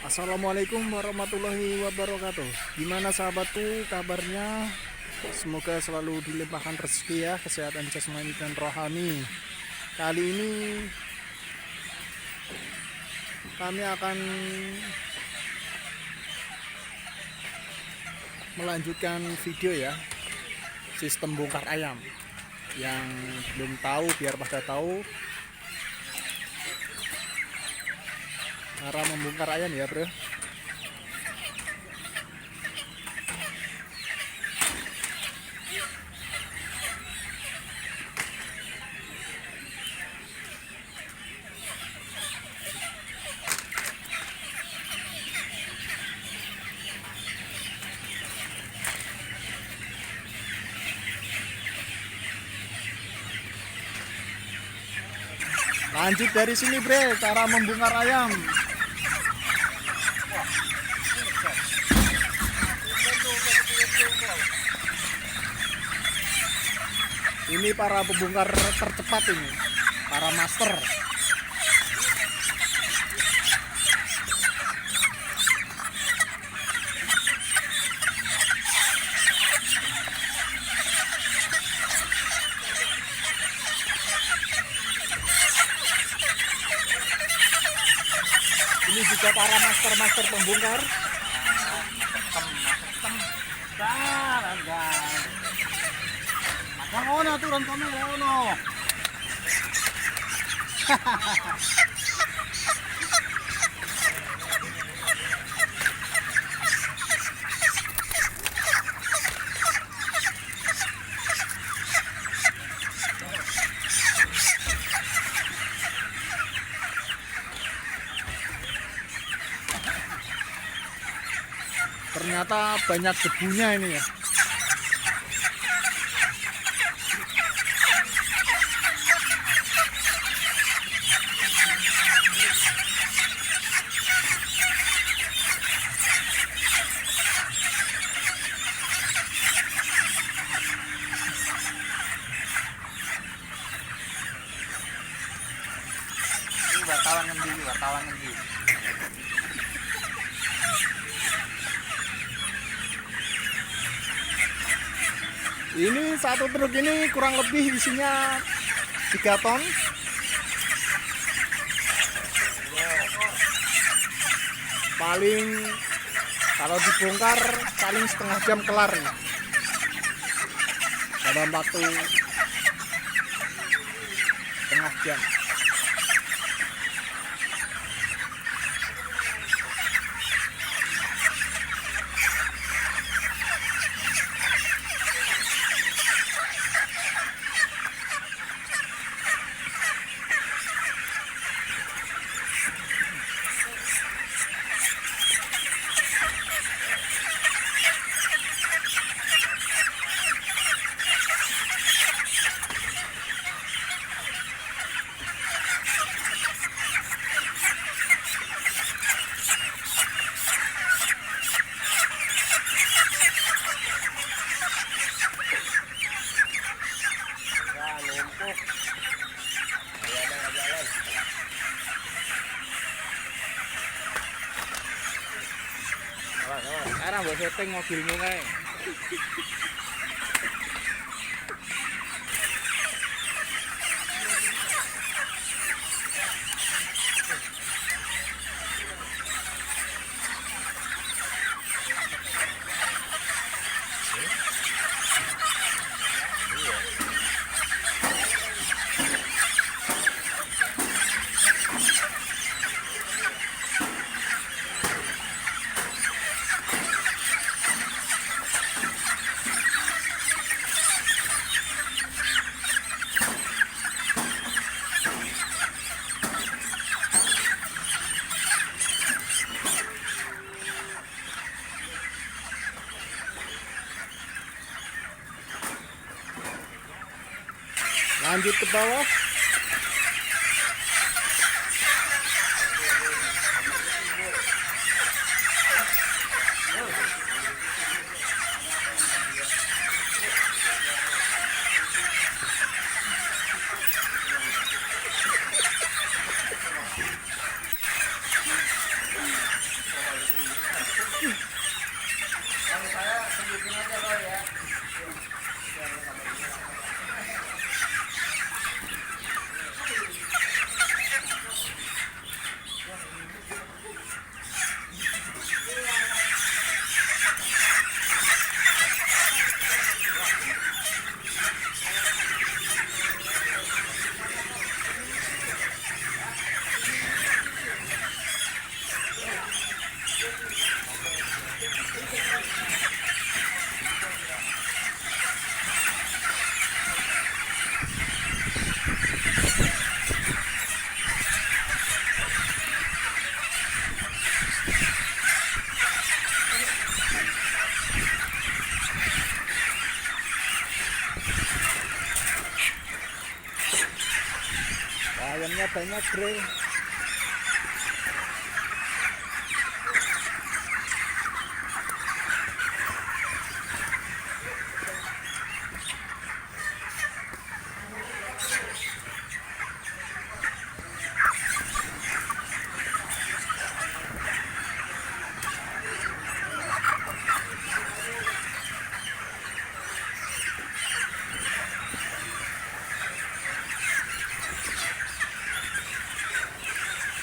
Assalamualaikum warahmatullahi wabarakatuh. Gimana sahabatku kabarnya? Semoga selalu dilimpahkan rezeki ya, kesehatan jasmani dan rohani. Kali ini kami akan melanjutkan video ya, sistem bongkar ayam. Yang belum tahu biar pada tahu cara membongkar ayam ya bro. Lanjut dari sini bre, cara membongkar ayam. Ini para pembongkar tercepat ini, para master. Ini juga para master pembongkar. Yang ono turun kamera ono. Ternyata banyak debunya ini ya. Wartawan ngendi. Ini satu truk ini kurang lebih isinya 3 ton. Paling kalau dibongkar paling setengah jam kelar nih. Dalam waktu setengah jam. Sekarang gue setting mobilmu kayak. Lanjut ke bawah. banyak bre.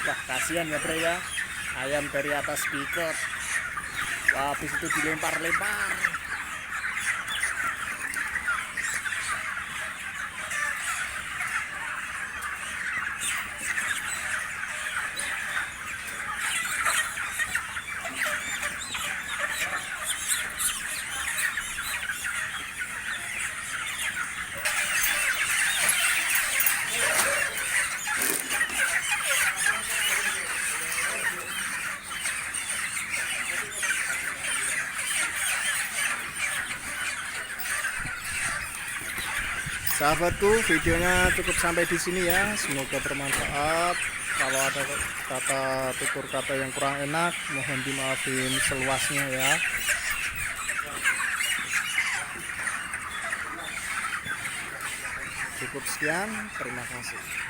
Wah kasihan ya bre ya, ayam dari atas diikat. Wah habis itu dilempar-lempar. Sahabatku, videonya cukup sampai di sini ya. Semoga bermanfaat. Kalau ada kata tutur kata yang kurang enak, mohon dimaafin seluasnya ya. Cukup sekian, terima kasih.